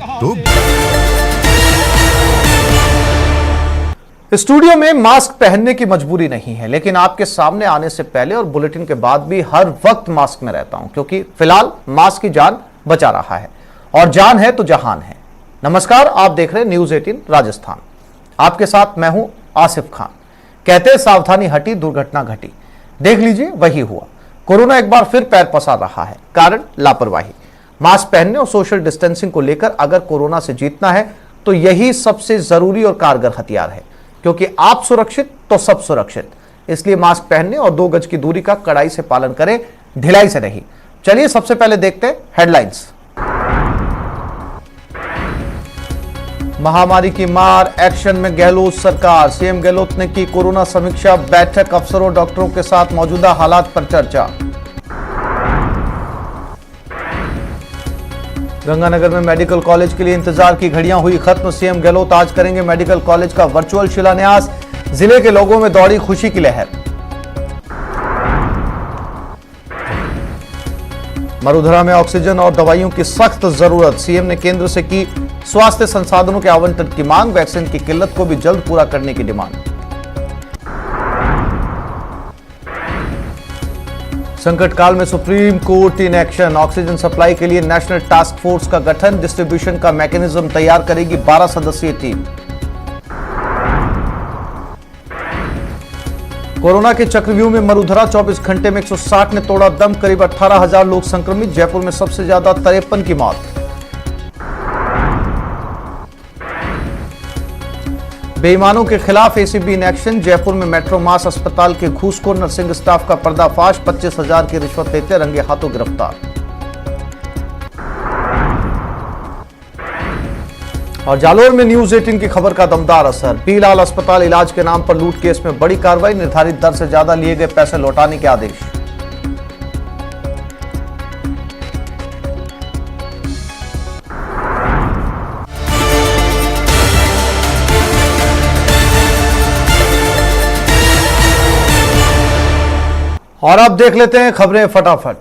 तो स्टूडियो में मास्क पहनने की मजबूरी नहीं है, लेकिन आपके सामने आने से पहले और बुलेटिन के बाद भी हर वक्त मास्क में रहता हूं, क्योंकि फिलहाल मास्क की जान बचा रहा है और जान है तो जहान है। नमस्कार, आप देख रहे हैं न्यूज 18 राजस्थान। आपके साथ मैं हूं आसिफ खान। कहते हैं सावधानी हटी दुर्घटना घटी। देख लीजिए, वही हुआ। कोरोना एक बार फिर पैर पसार रहा है, कारण लापरवाही। मास्क पहनने और सोशल डिस्टेंसिंग को लेकर अगर कोरोना से जीतना है तो यही सबसे जरूरी और कारगर हथियार है, क्योंकि आप सुरक्षित तो सब सुरक्षित। इसलिए मास्क पहनने और 2 गज की दूरी का कड़ाई से पालन करें, ढिलाई से नहीं। चलिए सबसे पहले देखते हैं हेडलाइंस। महामारी की मार, एक्शन में गहलोत सरकार। सीएम गहलोत ने की कोरोना समीक्षा बैठक, अफसरों डॉक्टरों के साथ मौजूदा हालात पर चर्चा। गंगानगर में मेडिकल कॉलेज के लिए इंतजार की घड़ियां हुई खत्म। सीएम गहलोत आज करेंगे मेडिकल कॉलेज का वर्चुअल शिलान्यास। जिले के लोगों में दौड़ी खुशी की लहर। मरुधरा में ऑक्सीजन और दवाइयों की सख्त जरूरत। सीएम ने केंद्र से की स्वास्थ्य संसाधनों के आवंटन की मांग। वैक्सीन की किल्लत को भी जल्द पूरा करने की डिमांड। संकट काल में supreme court in action. Oxygen supply के लिए नेशनल टास्क फोर्स का गठन। डिस्ट्रीब्यूशन का मैकेनिज्म तैयार करेगी 12 सदस्यीय टीम। कोरोना के चक्रव्यूह में मरुधरा, 24 घंटे में 160 ने तोड़ा दम। करीब 18,000 लोग संक्रमित। जयपुर में सबसे ज्यादा 53 की मौत। बेईमानों के खिलाफ एसीबी इन एक्शन। जयपुर में मेट्रो मास अस्पताल के घूसखोर नर्सिंग स्टाफ का पर्दाफाश। 25,000 की रिश्वत लेते रंगे हाथों गिरफ्तार। और जालोर में न्यूज 18 की खबर का दमदार असर। पीलाल अस्पताल इलाज के नाम पर लूट केस में बड़ी कार्रवाई। निर्धारित दर से ज्यादा लिए गए पैसे लौटाने के आदेश। और अब देख लेते हैं खबरें फटाफट।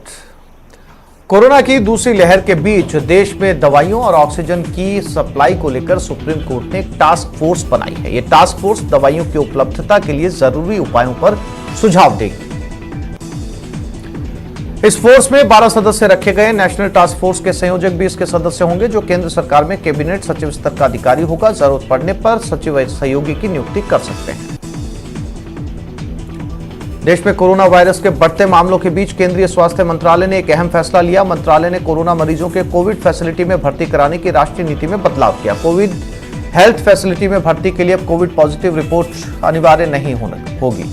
कोरोना की दूसरी लहर के बीच देश में दवाइयों और ऑक्सीजन की सप्लाई को लेकर सुप्रीम कोर्ट ने एक टास्क फोर्स बनाई है। यह टास्क फोर्स दवाइयों की उपलब्धता के लिए जरूरी उपायों पर सुझाव देगी। इस फोर्स में 12 सदस्य रखे गए। नेशनल टास्क फोर्स के संयोजक भी इसके सदस्य होंगे, जो केंद्र सरकार में कैबिनेट सचिव स्तर का अधिकारी होगा। जरूरत पड़ने पर सचिव सहयोगी की नियुक्ति कर सकते हैं। देश में कोरोना वायरस के बढ़ते मामलों के बीच केंद्रीय स्वास्थ्य मंत्रालय ने एक अहम फैसला लिया। मंत्रालय ने कोरोना मरीजों के कोविड फैसिलिटी में भर्ती कराने की राष्ट्रीय नीति में बदलाव किया। कोविड हेल्थ फैसिलिटी में भर्ती के लिए अब कोविड पॉजिटिव रिपोर्ट अनिवार्य नहीं होगी।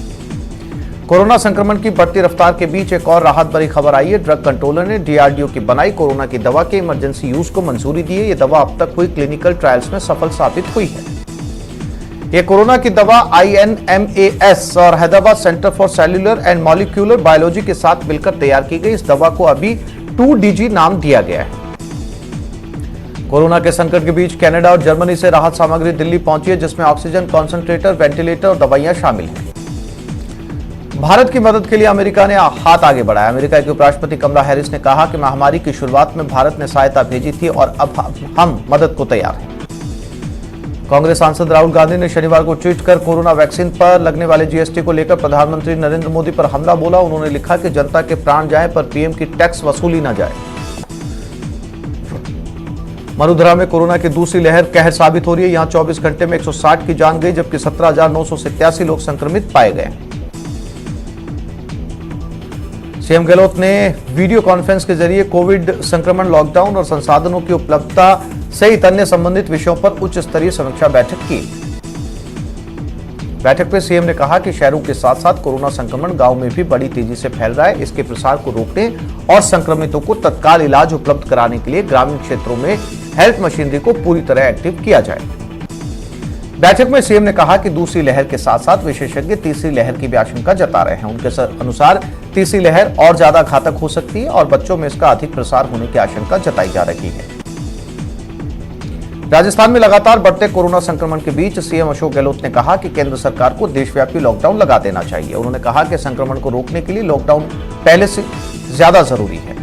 कोरोना संक्रमण की बढ़ती रफ्तार के बीच एक और राहत भरी खबर आई है। ड्रग कंट्रोलर ने डीआरडीओ की बनाई कोरोना की दवा के इमरजेंसी यूज को मंजूरी दी है। यह दवा अब तक हुई क्लिनिकल ट्रायल्स में सफल साबित हुई है। ये कोरोना की दवा INMAS और Hyderabad centre for cellular and molecular biology के साथ मिलकर तैयार की गई। इस दवा को अभी 2DG नाम दिया गया है। कोरोना के संकट के बीच कनाडा और जर्मनी से राहत सामग्री दिल्ली पहुंची है, जिसमें ऑक्सीजन कॉन्सेंट्रेटर, वेंटिलेटर और दवाइयां शामिल हैं। भारत की मदद के लिए अमेरिका ने हाथ आगे बढ़ाया। अमेरिका के उपराष्ट्रपति कमला हैरिस ने कहा कि महामारी की शुरुआत में भारत ने सहायता भेजी थी और अब हम मदद को तैयार हैं। कांग्रेस सांसद राहुल गांधी ने शनिवार को ट्वीट कर कोरोना वैक्सीन पर लगने वाले जीएसटी को लेकर प्रधानमंत्री नरेंद्र मोदी पर हमला बोला। उन्होंने लिखा कि जनता के प्राण जाए पर पीएम की टैक्स वसूली न जाए। मरुधरा में कोरोना की दूसरी लहर कहर साबित हो रही है। यहां 24 घंटे में 160 की जान गई, जबकि 17,987 लोग संक्रमित पाए गए। सीएम गहलोत ने वीडियो कॉन्फ्रेंस के जरिए कोविड संक्रमण, लॉकडाउन और संसाधनों की उपलब्धता सहित अन्य संबंधित विषयों पर उच्च स्तरीय समीक्षा बैठक की। बैठक में सीएम ने कहा कि शहरों के साथ साथ कोरोना संक्रमण गांव में भी बड़ी तेजी से फैल रहा है। इसके प्रसार को रोकने और संक्रमितों को तत्काल इलाज उपलब्ध कराने के लिए ग्रामीण क्षेत्रों में हेल्थ मशीनरी को पूरी तरह एक्टिव किया जाए। बैठक में सीएम ने कहा कि दूसरी लहर के साथ साथ विशेषज्ञ तीसरी लहर की भी आशंका जता रहे हैं। उनके अनुसार तीसरी लहर और ज्यादा घातक हो सकती है और बच्चों में इसका अधिक प्रसार होने की आशंका जताई जा रही है। राजस्थान में लगातार बढ़ते कोरोना संक्रमण के बीच सीएम अशोक गहलोत ने कहा कि केंद्र सरकार को देशव्यापी लॉकडाउन लगा देना चाहिए। उन्होंने कहा कि संक्रमण को रोकने के लिए लॉकडाउन पहले से ज्यादा जरूरी है।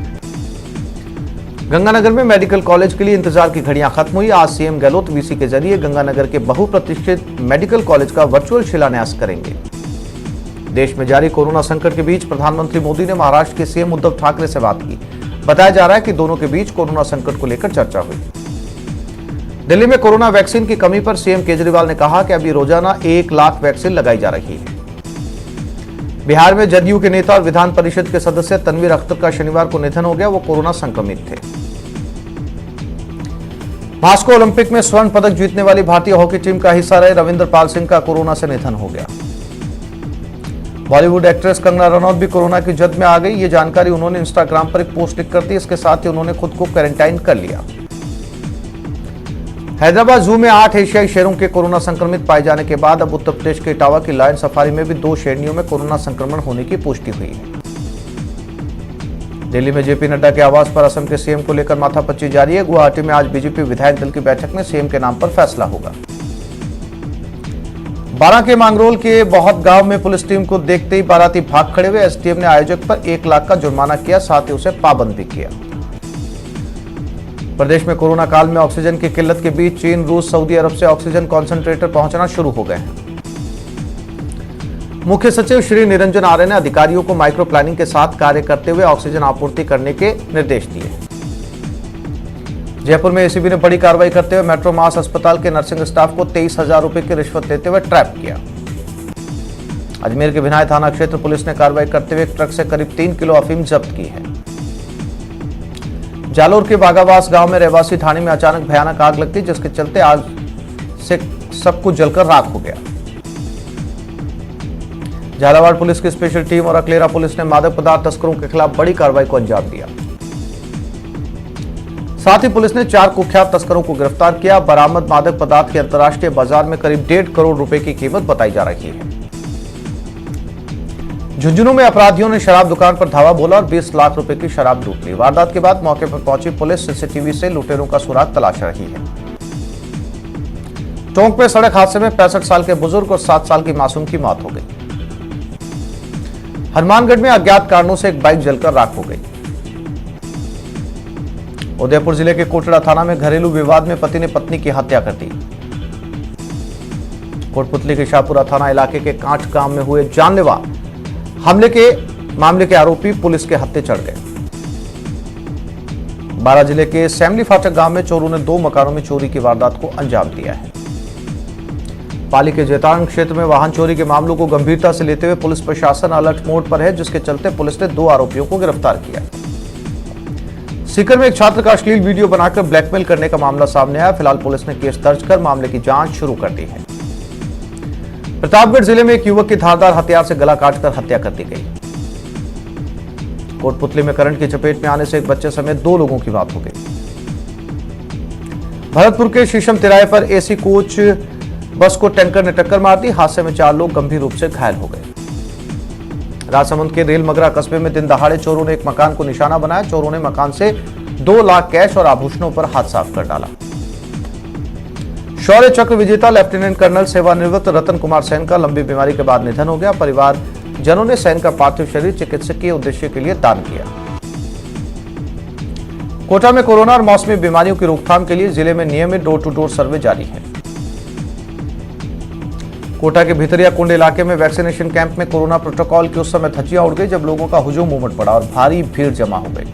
गंगानगर में मेडिकल कॉलेज के लिए इंतजार की घड़ियां खत्म हुई। आज सीएम गहलोत वीसी के जरिए गंगानगर के बहुप्रतीक्षित मेडिकल कॉलेज का वर्चुअल शिलान्यास करेंगे। देश में जारी कोरोना संकट के बीच प्रधानमंत्री मोदी ने महाराष्ट्र के सीएम उद्धव ठाकरे से बात की। बताया जा रहा है कि दोनों के बीच कोरोना संकट को लेकर चर्चा हुई। दिल्ली में कोरोना वैक्सीन की कमी पर सीएम केजरीवाल ने कहा कि अभी रोजाना 1 लाख वैक्सीन लगाई जा रही है। बिहार में जदयू के नेता और विधान परिषद के सदस्य तनवीर अख्तर का शनिवार को निधन हो गया। वो कोरोना संक्रमित थे। मॉस्को ओलंपिक में स्वर्ण पदक जीतने वाली भारतीय हॉकी टीम का हिस्सा रहे रविंदर पाल सिंह का कोरोना से निधन हो गया। बॉलीवुड एक्ट्रेस कंगना रनौत भी कोरोना की जद में आ गई। ये जानकारी उन्होंने इंस्टाग्राम पर एक पोस्ट लिखकर दी। इसके साथ ही उन्होंने खुद को क्वारंटाइन कर लिया। हैदराबाद जू में 8 एशियाई शेरों के कोरोना संक्रमित पाए जाने के बाद अब उत्तर प्रदेश के इटावा की लायन सफारी में भी 2 शेरनियों में कोरोना संक्रमण होने की पुष्टि हुई है। दिल्ली में जेपी नड्डा के आवास पर असम के सीएम को लेकर माथापच्ची जारी है। गुवाहाटी में आज बीजेपी विधायक दल की बैठक में सीएम के नाम पर फैसला होगा। बारां के मांगरोल के बहुत गांव में पुलिस टीम को देखते ही बाराती भाग खड़े हुए। एसडीएम ने आयोजक पर 1 लाख का जुर्माना किया, साथ ही उसे पाबंद भी किया। प्रदेश में कोरोना काल में ऑक्सीजन की किल्लत के बीच चीन, रूस, सऊदी अरब से ऑक्सीजन कॉन्सेंट्रेटर पहुंचना शुरू हो गए हैं। मुख्य सचिव श्री निरंजन आर्य ने अधिकारियों को माइक्रो प्लानिंग के साथ कार्य करते हुए ऑक्सीजन आपूर्ति करने के निर्देश दिए। जयपुर में एसीबी ने बड़ी कार्रवाई करते हुए मेट्रो मास अस्पताल के नर्सिंग स्टाफ को 23,000 रुपए की रिश्वत देते हुए ट्रैप किया। अजमेर के भिनाई थाना क्षेत्र पुलिस ने कार्रवाई करते हुए एक ट्रक से करीब 3 किलो अफीम जब्त की है। जालोर के बागावास गांव में रहवासी ढाणी में अचानक भयानक आग लगती, जिसके चलते आग से सब कुछ जलकर राख हो गया। झालावाड़ पुलिस की स्पेशल टीम और अकलेरा पुलिस ने मादक पदार्थ तस्करों के खिलाफ बड़ी कार्रवाई को अंजाम दिया। साथ ही पुलिस ने 4 कुख्यात तस्करों को गिरफ्तार किया। बरामद मादक पदार्थ की अंतर्राष्ट्रीय बाजार में करीब 1.5 करोड़ रुपए की कीमत बताई जा रही है। झुंझुनू में अपराधियों ने शराब दुकान पर धावा बोला और 20 लाख रुपए की शराब लूट ली। वारदात के बाद मौके पर पहुंची पुलिस सीसीटीवी से लुटेरों का सुराग तलाश रही है। टोंक में सड़क हादसे में 65 साल के बुजुर्ग और 7 साल की मासूम की मौत हो गई। हनुमानगढ़ में अज्ञात कारणों से एक बाइक जलकर राख हो गई। उदयपुर जिले के कोटड़ा थाना में घरेलू विवाद में पति ने पत्नी की हत्या कर दी। कोटपुतली के शाहपुरा थाना इलाके के कांठ गांव में हुए जानलेवा हमले के मामले के आरोपी पुलिस के हत्थे चढ़ गए। बारां जिले के सैमली फाटक गांव में चोरों ने 2 मकानों में चोरी की वारदात को अंजाम दिया है। पाली के जैतारण क्षेत्र में वाहन चोरी के मामलों को गंभीरता से लेते हुए पुलिस प्रशासन अलर्ट मोड पर है, जिसके चलते पुलिस ने 2 आरोपियों को गिरफ्तार किया। सीकर में एक छात्र का अश्लील वीडियो बनाकर ब्लैकमेल करने का मामला सामने आया। फिलहाल पुलिस ने केस दर्ज कर मामले की जांच शुरू कर दी है। प्रतापगढ़ जिले में एक युवक की धारदार हथियार से गला काटकर हत्या कर दी गई। कोटपुतली में करंट की चपेट में आने से एक बच्चे समेत 2 लोगों की मौत हो गई। भरतपुर के शीशम तिराहे पर एसी कोच बस को टैंकर ने टक्कर मार दी। हादसे में 4 लोग गंभीर रूप से घायल हो गए। राजसमंद के रेल मगरा कस्बे में दिन दहाड़े चोरों ने एक मकान को निशाना बनाया। चोरों ने मकान से 2 लाख कैश और आभूषणों पर हाथ साफ कर डाला। शौर्य चक्र विजेता लेफ्टिनेंट कर्नल सेवानिवृत्त रतन कुमार सेन का लंबी बीमारी के बाद निधन हो गया। परिवार जनों ने सेन का पार्थिव शरीर चिकित्सकीय उद्देश्य के लिए दान किया। कोटा में कोरोना और मौसमी बीमारियों की रोकथाम के लिए जिले में नियमित डोर टू डोर सर्वे जारी है। कोटा के भितरिया कुंड इलाके में वैक्सीनेशन कैंप में कोरोना प्रोटोकॉल की उस समय धज्जियां उड़ गई जब लोगों का हुजूम उमड़ पड़ा और भारी भीड़ जमा हो गई।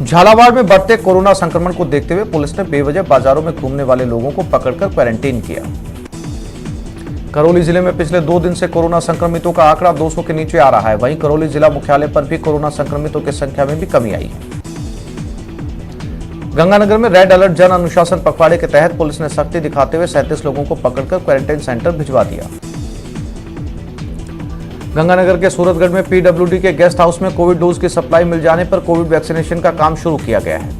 झालावाड़ में बढ़ते कोरोना संक्रमण को देखते हुए पुलिस ने बेवजह बाजारों में घूमने वाले लोगों को पकड़कर क्वारंटीन किया। करौली जिले में पिछले 2 दिन से कोरोना संक्रमितों का आंकड़ा 200 के नीचे आ रहा है। वहीं करौली जिला मुख्यालय पर भी कोरोना संक्रमितों की संख्या में भी कमी आई है। गंगानगर में रेड अलर्ट जन अनुशासन पखवाड़े के तहत पुलिस ने सख्ती दिखाते हुए 37 लोगों को पकड़कर क्वारंटाइन सेंटर भिजवा दिया। गंगानगर के सूरतगढ़ में पीडब्ल्यूडी के गेस्ट हाउस में कोविड डोज की सप्लाई मिल जाने पर कोविड वैक्सीनेशन का काम शुरू किया गया है।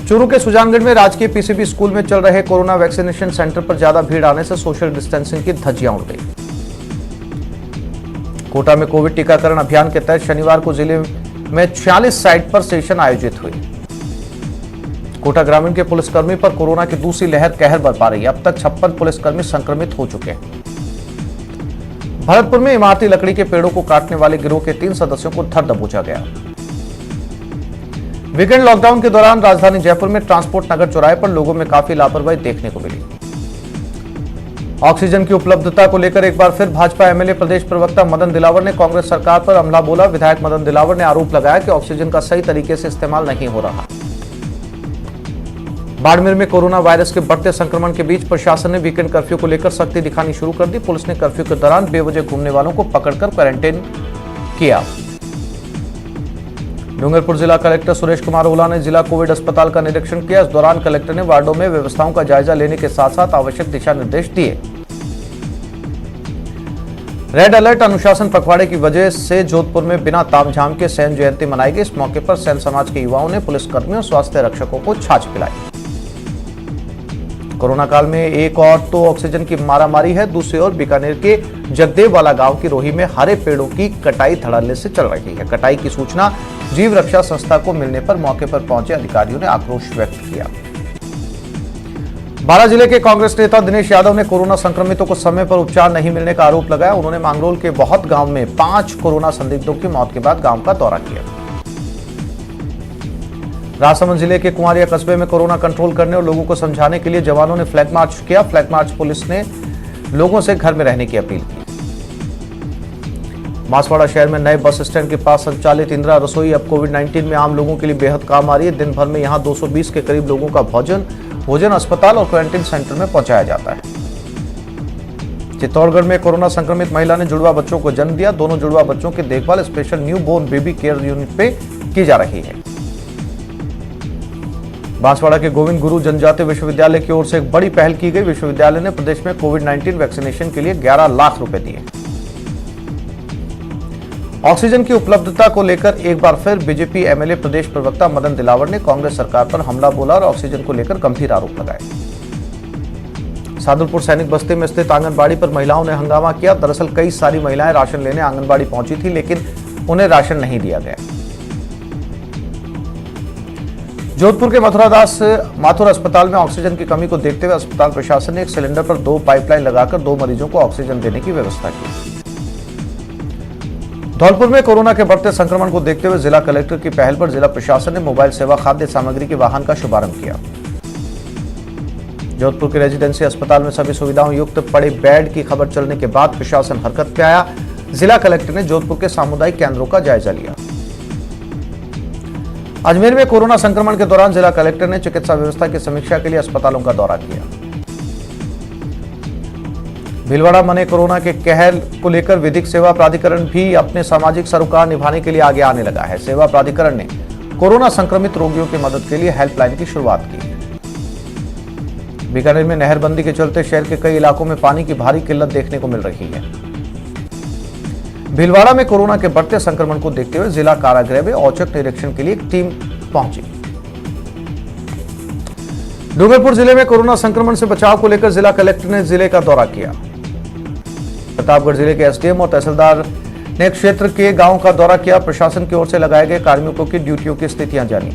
चूरू के सुजानगढ़ में राजकीय पीसीबी स्कूल में चल रहे कोरोना वैक्सीनेशन सेंटर पर ज्यादा भीड़ आने से सोशल डिस्टेंसिंग की धज्जियां उड़ गई। कोटा में कोविड टीकाकरण अभियान के तहत शनिवार को जिले में 46 साइट पर सेशन आयोजित हुई। कोटा ग्रामीण के पुलिसकर्मी पर कोरोना की दूसरी लहर कहर बरपा रही है। अब तक 56 पुलिसकर्मी संक्रमित हो चुके हैं। भरतपुर में इमारती लकड़ी के पेड़ों को काटने वाले गिरोह के 3 सदस्यों को धर दबोचा गया। वीकेंड लॉकडाउन के दौरान राजधानी जयपुर में ट्रांसपोर्ट नगर चौराहे पर लोगों में काफी लापरवाही देखने को मिली। ऑक्सीजन की उपलब्धता को लेकर एक बार फिर भाजपा एमएलए प्रदेश प्रवक्ता मदन दिलावर ने कांग्रेस सरकार पर हमला बोला। विधायक मदन दिलावर ने आरोप लगाया कि ऑक्सीजन का सही तरीके से इस्तेमाल नहीं हो रहा। बाड़मेर में कोरोना वायरस के बढ़ते संक्रमण के बीच प्रशासन ने वीकेंड कर्फ्यू को लेकर सख्ती दिखानी शुरू कर दी। पुलिस ने कर्फ्यू के दौरान बेवजह घूमने वालों को पकड़कर क्वारंटाइन किया। डूंगरपुर जिला कलेक्टर सुरेश कुमार ओला ने जिला कोविड अस्पताल का निरीक्षण किया। इस दौरान कलेक्टर ने वार्डों में व्यवस्थाओं का जायजा लेने के साथ साथ आवश्यक दिशा निर्देश दिए। रेड अलर्ट अनुशासन पखवाड़े की वजह से जोधपुर में बिना तामझाम के सैन जयंती मनाई गई। इस मौके पर सैन समाज के युवाओं ने पुलिसकर्मियों और स्वास्थ्य रक्षकों को छाछ पिलाई। कोरोना काल में एक और तो ऑक्सीजन की मारामारी है, दूसरी ओर बीकानेर के जगदेववाला गांव की रोही में हरे पेड़ों की कटाई धड़ल्ले से चल रही है। कटाई की सूचना जीव रक्षा संस्था को मिलने पर मौके पर पहुंचे अधिकारियों ने आक्रोश व्यक्त किया। बारां जिले के कांग्रेस नेता दिनेश यादव ने कोरोना संक्रमितों को समय पर उपचार नहीं मिलने का आरोप लगाया। उन्होंने मांगरोल के बहुत गांव में 5 कोरोना संदिग्धों की मौत के बाद गांव का दौरा किया। राजसमंद जिले के कुंवारिया कस्बे में कोरोना कंट्रोल करने और लोगों को समझाने के लिए जवानों ने फ्लैग मार्च किया। फ्लैग मार्च पुलिस ने लोगों से घर में रहने की अपील की। बांसवाड़ा शहर में नए बस स्टैंड के पास संचालित इंदिरा रसोई अब कोविड-19 में आम लोगों के लिए बेहद काम आ रही है। दिन भर में यहां 220 के करीब लोगों का भोजन अस्पताल और क्वारंटाइन सेंटर में पहुंचाया जाता है। चित्तौड़गढ़ में कोरोना संक्रमित महिला ने जुड़वा बच्चों को जन्म दिया। दोनों जुड़वा बच्चों की देखभाल special newborn baby care unit पे की जा रही है। बांसवाड़ा के गोविंद गुरु जनजातीय विश्वविद्यालय की ओर से एक बड़ी पहल की गई। विश्वविद्यालय ने प्रदेश में कोविड-19 वैक्सीनेशन के लिए 11 लाख रुपए दिए। ऑक्सीजन की उपलब्धता को लेकर एक बार फिर बीजेपी एमएलए प्रदेश प्रवक्ता मदन दिलावर ने कांग्रेस सरकार पर हमला बोला और ऑक्सीजन को लेकर गंभीर आरोप लगाए। सादुलपुर सैनिक बस्ती में स्थित आंगनबाड़ी पर महिलाओं ने हंगामा किया। दरअसल कई सारी महिलाएं राशन लेने आंगनबाड़ी पहुंची थी, लेकिन उन्हें राशन नहीं दिया गया। जोधपुर के माथुर अस्पताल में ऑक्सीजन की कमी को देखते हुए अस्पताल प्रशासन ने एक सिलेंडर पर 2 पाइपलाइन लगाकर 2 मरीजों को ऑक्सीजन देने की व्यवस्था की। धौलपुर में कोरोना के बढ़ते संक्रमण को देखते हुए जिला कलेक्टर की पहल पर जिला प्रशासन ने मोबाइल सेवा खाद्य सामग्री के वाहन का शुभारंभ किया। जोधपुर के रेजिडेंसी अस्पताल में सभी सुविधाओं युक्त पड़े बेड की खबर चलने के बाद प्रशासन हरकत में आया। जिला कलेक्टर ने जोधपुर के सामुदायिक केंद्रों का जायजा लिया। अजमेर में कोरोना संक्रमण के दौरान जिला कलेक्टर ने चिकित्सा व्यवस्था की समीक्षा के लिए अस्पतालों का दौरा किया। भीलवाड़ा में कोरोना के कहर को लेकर विधिक सेवा प्राधिकरण भी अपने सामाजिक सरोकार निभाने के लिए आगे आने लगा है। सेवा प्राधिकरण ने कोरोना संक्रमित रोगियों की मदद के लिए हेल्पलाइन की शुरुआत की। बीकानेर में नहरबंदी के चलते शहर के कई इलाकों में पानी की भारी किल्लत देखने को मिल रही है। भीलवाड़ा में कोरोना के बढ़ते संक्रमण को देखते हुए जिला कारागृह में औचक निरीक्षण के लिए एक टीम पहुंची। डूंगरपुर जिले में कोरोना संक्रमण से बचाव को लेकर जिला कलेक्टर ने जिले का दौरा किया। प्रतापगढ़ जिले के एसडीएम और तहसीलदार ने क्षेत्र के गांव का दौरा किया। प्रशासन की ओर से लगाए गए कार्मिकों की ड्यूटियों की स्थितियां जानी।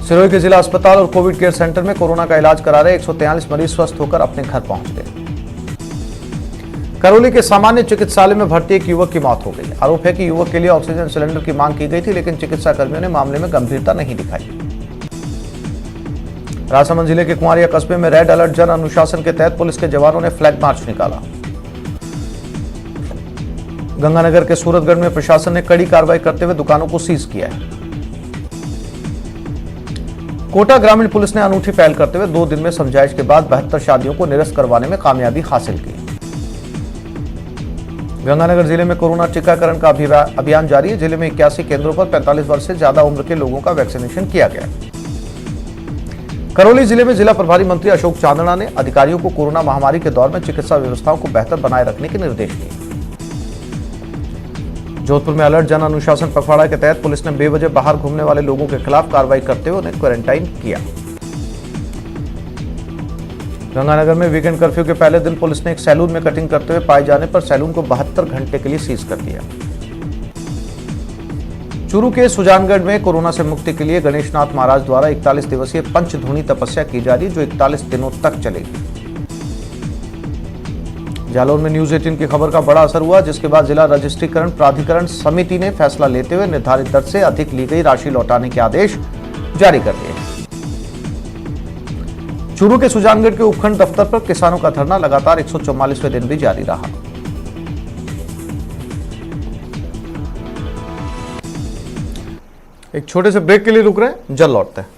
सिरोही के जिला अस्पताल और कोविड केयर सेंटर में कोरोना का इलाज करा रहे 143 मरीज स्वस्थ होकर अपने घर पहुंच गए। करौली के सामान्य चिकित्सालय में भर्ती एक युवक की मौत हो गई। आरोप है कि युवक के लिए ऑक्सीजन सिलेंडर की मांग की गई थी, लेकिन चिकित्सा कर्मियों ने मामले में गंभीरता नहीं दिखाई। राजसमंद जिले के कुंवारिया कस्बे में रेड अलर्ट जन अनुशासन के तहत पुलिस के जवानों ने फ्लैग मार्च निकाला। गंगानगर के सूरतगढ़ में प्रशासन ने कड़ी कार्रवाई करते हुए दुकानों को सीज किया है। कोटा ग्रामीण पुलिस ने अनूठी पहल करते हुए 2 दिन में समझाइश के बाद 72 शादियों को निरस्त करवाने में कामयाबी हासिल की। गंगानगर जिले में कोरोना टीकाकरण का अभियान जारी है। जिले में 81 केंद्रों पर 45 वर्ष से ज्यादा उम्र के लोगों का वैक्सीनेशन किया गया। करौली जिले में जिला प्रभारी मंत्री अशोक चांदना ने अधिकारियों को कोरोना महामारी के दौर में चिकित्सा व्यवस्थाओं को बेहतर बनाए रखने के निर्देश दिए। जोधपुर में अलर्ट जन अनुशासन पखवाड़ा के तहत पुलिस ने बेवजह बाहर घूमने वाले लोगों के खिलाफ कार्रवाई करते हुए उन्हें क्वारंटाइन किया। गंगानगर में वीकेंड कर्फ्यू के पहले दिन पुलिस ने एक सैलून में कटिंग करते हुए पाए जाने पर सैलून को 72 घंटे के लिए सीज कर दिया। चूरू के सुजानगढ़ में कोरोना से मुक्ति के लिए गणेशनाथ महाराज द्वारा 41 दिवसीय पंचधूनी तपस्या की जा रही, जो 41 दिनों तक चलेगी। जालौर में न्यूज 18 की खबर का बड़ा असर हुआ, जिसके बाद जिला रजिस्ट्रीकरण प्राधिकरण समिति ने फैसला लेते हुए निर्धारित दर से अधिक ली गई राशि लौटाने के आदेश जारी कर दिए। चूरू के सुजानगढ़ के उपखंड दफ्तर पर किसानों का धरना लगातार 144वें दिन भी जारी रहा। एक छोटे से ब्रेक के लिए रुक रहे हैं, जल्द लौटते हैं।